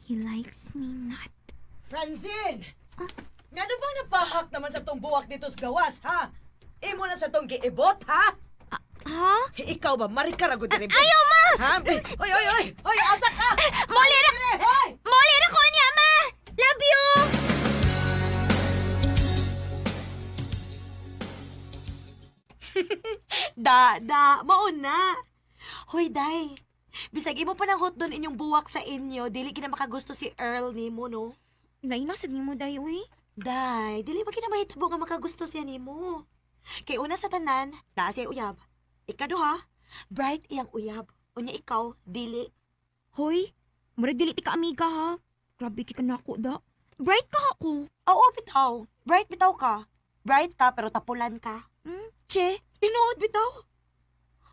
He likes me not. Francine! Nga na bang napahak naman sa tong buwak dito sa gawas, ha? Imo na sa tong giibot, ha? Ha? Ikaw ba, marikarago din? Ayaw, ma! Ha? Hoy, hoy, hoy! Hoy, asa ka! Moli na! Hoy! Moli na ko niya, ma! Love you! Mauna. Hoy, day. Bisag imo pa ng hot doon inyong buwak sa inyo, dili kina makagusto si Earl nimo, no? Nainasad ni mo, day, uy. Day, dili ba kina mahitabo nga makagusto siya nimo? Kay una sa tanan, naa siya uyab. Ikaduha, bright iyang uyab. Unya ikaw, dili. Hoy, murag dili ti ka amiga, ha? Grabe ka nako da. Bright ka ako. Oo, bitaw. Bright bitaw ka. Bright ka, pero tapulan ka. Che? Tinuod bitaw.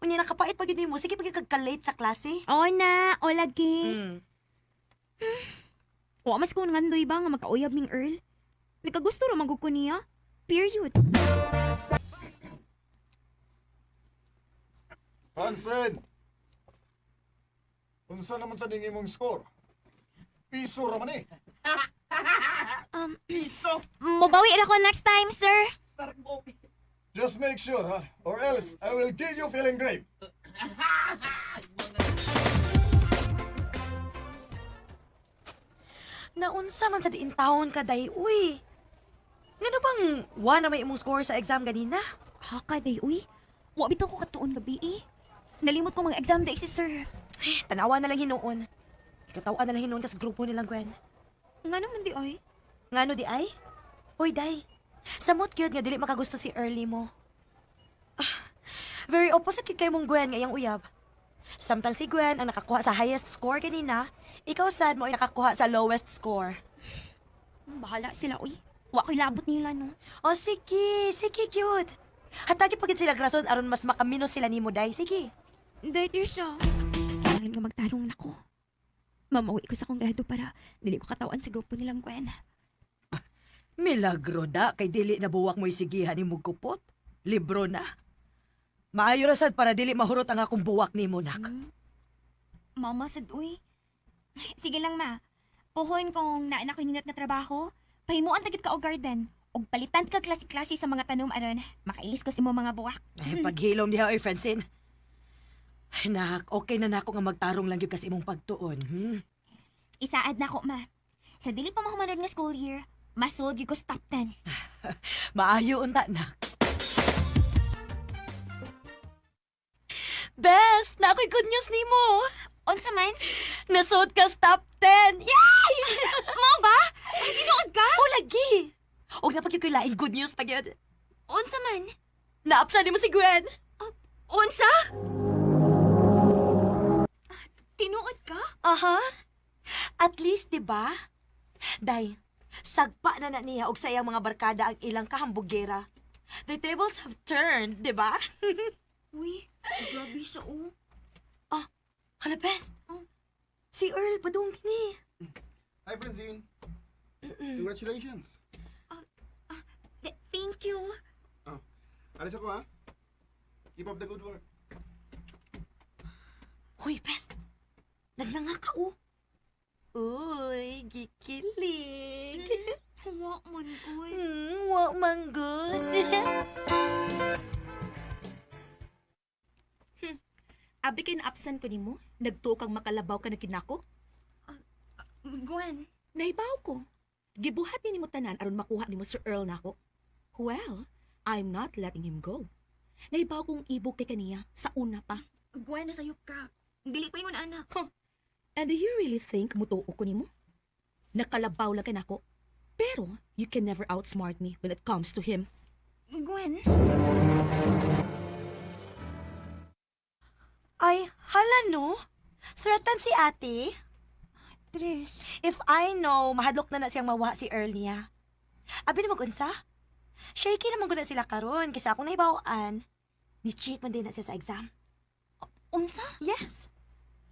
Unya nakapait pag mo, sige pagkagka-late sa klase. O na, o lagi. O, mas kung ngandoy ba nga magkauyab ning Earl? Nagkagusto ra magug ko niya. Period. Hansen! Unsa naman sa ning imong score? Piso ra man eh. Mabawi ra ko next time, sir. Just make sure, ha? Or else, I will give you feeling great. Naunsa man sa diin taon ka, day, uy. Nga bang na may imong score sa exam ganina? Haka, day, uy. Wa bitaw ko katuon gabi eh. Nalimot ko mga exam day si sir. Tanawa na lang hinuon. Ikatawan na lang hinuon kas grupo nilang Gwen. Nga naman di ay. Ngano di ay? Hoy, day. Samot gyud nga dili makagusto si Early mo. Very opposite kay mong Gwen nga iyang uyab. Samtang si Gwen ang nakakuha sa highest score kanina, ikaw sad mo ay nakakuha sa lowest score. Bahala sila, uy. Wa ko'y labot nila, no? O sige, sige gyud. Hatagi pagid sila rason aron mas makaminos sila nimo, day. Sige. Day, siya. Kailangan nga magtarong na ko. Mamawi ko sa kongrado para dili ko katawan sa grupo nilang Gwen. Milagro da kay dili na buwak mo isigihan ni kupot. Libro na. Maayo ra sad para dili mahurot ang akong buwak nimo, nak. Mama, sad, uy. Sige lang, ma. Puhoin kung naan ako hiningat na trabaho, pahimuan tagit ka o garden. Og palitan ka klase-klase sa mga tanom aron makailis ko sa mga buwak. Ay, paghilom diha, oy, Francine. Ay, nak, okay na nako nga magtarong lang yun kasi imong pagtuon. Isaad na ko, ma. Sa dili pa mahumanod nga school year, masold yung ko sa top 10. Maayo unta, nak. Best! Na ako'y good news nimo. Unsa man? Nasod ka sa top 10. Yay! Mo ba? Ay, tinuod ka? O, lagi. Og napagyo ko'y laing good news pag yun. Unsa man? Naapsan mo si Gwen. Unsa? Tinuod ka? Aha. At least, di ba? Day, sagpa na niya og sayang mga barkada ang ilang kahambugera. The tables have turned, di ba? Uy, grabe siya, oh. Hala, best. Si Earl, padung ni. Hi, Francine. Congratulations. Thank you. Alis ako, ha? Keep up the good work. Hoy, best. Nagnanga ka, oh. Uy, gikilig. Wa man, uy. Wa man good. Abi kay na-absent ko nimo, nagtuo kang makalabaw ka na kinako. Gwen. Nahibaw ko. Gibuhat ni nimo tanan aron makuha nimo Sir Earl nako. Well, I'm not letting him go. Nahibaw kong ibog kay kaniya sa una pa. Gwen, nasayop ka. Dili ko ingon, anak. And do you really think mutuo ko nimo? Nakalabaw lang ka nako. Pero you can never outsmart me when it comes to him. Gwen. Ay, hala no? Threaten si ate? Tres. If I know, mahadlok na siyang mawa si Earl niya. Abi na mag-unsa? Shaky naman ko na sila karon kasi akong nahibawaan. Ni-cheat man din na siya sa exam. Unsa? Yes.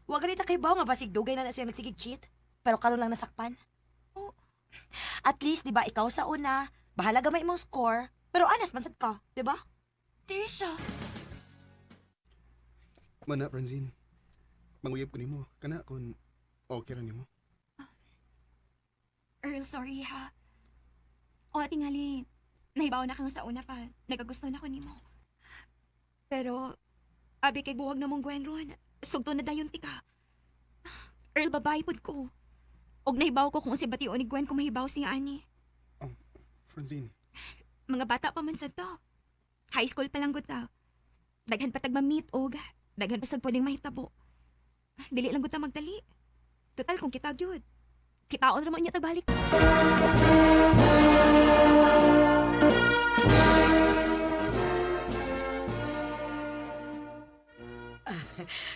Huwag ganita kay Bao nga basig dugay na siya nagsigig cheat. Pero karon lang nasakpan. Oh. At least, di ba, ikaw sa una, bahala gamay mong score, pero honest man sad ka, di ba? Trisha. Mana, Francine. Manguyab ko nimo. Kana kung okay ra nimo. Earl, sorry ha. O, tingali. Nahibaw na kang sa una pa. Nagagusto na ko nimo. Pero, abi kay buwag na mong Gwen ron. Sugto na dayon tika. Earl, babae pod ko. Og nahibaw ko kung si batiyo ni Gwen kung mahibaw siya ani. Francine, Mga bata pa man sad to. High school pa lang gud ta. Daghan pa tag ma-meet og daghan pa sad pwedeng mahitabo. Dili lang gud ta magdali. Total kung kita gyud. Kitaon ra man niya tagbalik.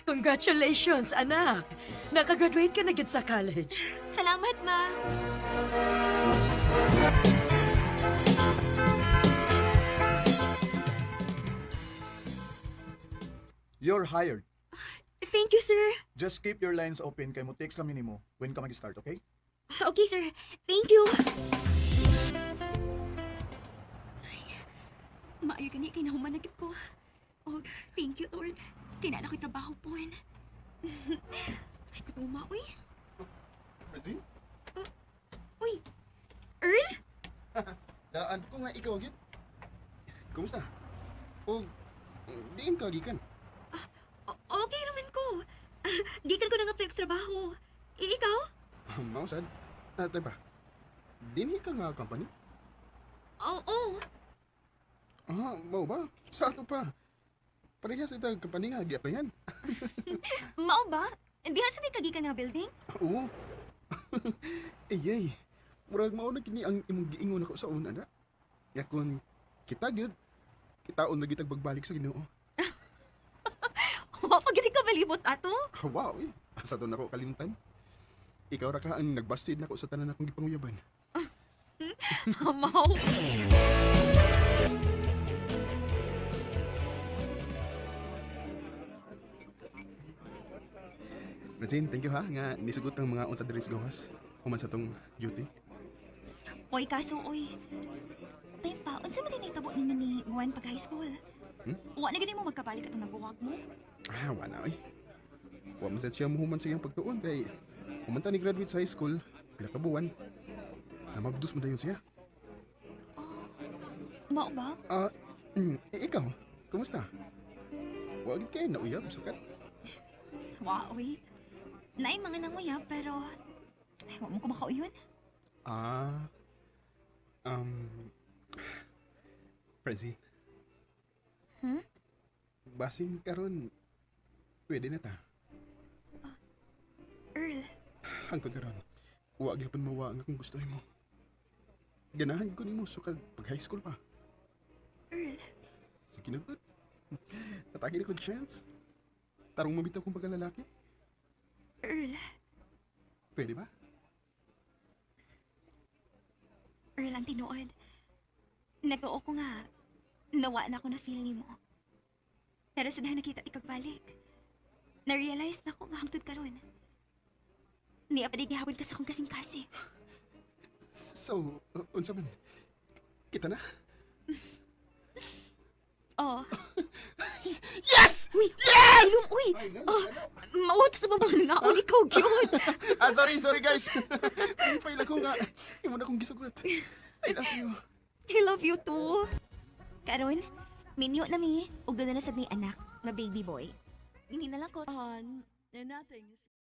Congratulations, anak! Nakagraduate ka na gid sa college. Salamat, ma. You're hired. Thank you, sir. Just keep your lines open kay mo text lang nimo when ka mag-start, okay? Okay, sir. Thank you. Maayo gani kay nahumanagip ko. Oh, thank you, Lord. Kinana ko'y trabaho po. Ay, kutuma, uy. Francine? Uy, Earl? Daan ko nga ikaw, Git. Kumusta? O, diin ka, gikan. Okay naman ko. Gikan ko na nga trabaho. Ikaw? Mausad. Tay ba? Dinhi ka nga company? Oo. Mau ba? Sa ato pa. Parehas ita company nga, gi-applyan. Mao ba? Di sa di kagikan nga building? Oo. Iyay. Murag mao na kini ang imong giingon ako sa una na. Ya kun kita gyud kitaon na gitag pagbalik sa Ginoo. Pag ka balibot ato? Wow, eh. Asa to nako kalimutan. Ikaw ra ka ang nagbasid nako sa tanan akong gipanguyaban. Mao. Francine, thank you ha nga nisugot ang mga unta diri sa gawas. Human sa tong duty. Oy, kaso, oy. Time pa, unsa man din itabo ninyo ni Gwen pag high school? Wa na gani mo magkabalik atong nagbuwag mo? Wala oy. Wa man sad siya muhuman sa iyang pagtuon kay humanta ni graduate sa high school pila ka buwan. Namabdus mo dayon siya. Mao ba? Ikaw, kumusta? Wa gid kay nauyab sukat. Wa, oy. Naay mga nanguya, pero... Ay, wa mo ko makauyon. Francine. Hmm? Basin karon pwede na ta. Earl, Hangtod karon. Wa gyapon mawa nga kung gusto nimo. Ganahan ko nimo sukad pag high school pa. Earl. Sige na good. Natagi na ko chance. Tarong mabitaw kong pagkalalaki. Earl. Pwede ba? Earl, ang tinuod. Nagoo ko nga. Nawa na ako na feel ni mo. Pero sa dahil nakita ikagbalik, na-realize na ko nga hangtod karon. Niya pa di gihawid ka sa akong kasing-kasi. So, unsa man? Kita na? Oh. Yes! Uy! Yes! Uy! Mawag sa baba nga. Uy, ikaw, cute. Sorry guys. Hindi pa ilang ko nga. Imo na kong gisugot. I love you. I love you too. Karon, minyo na mi. Ug doon na sad mi anak, nga baby boy. Hindi na lang ko. Nothing.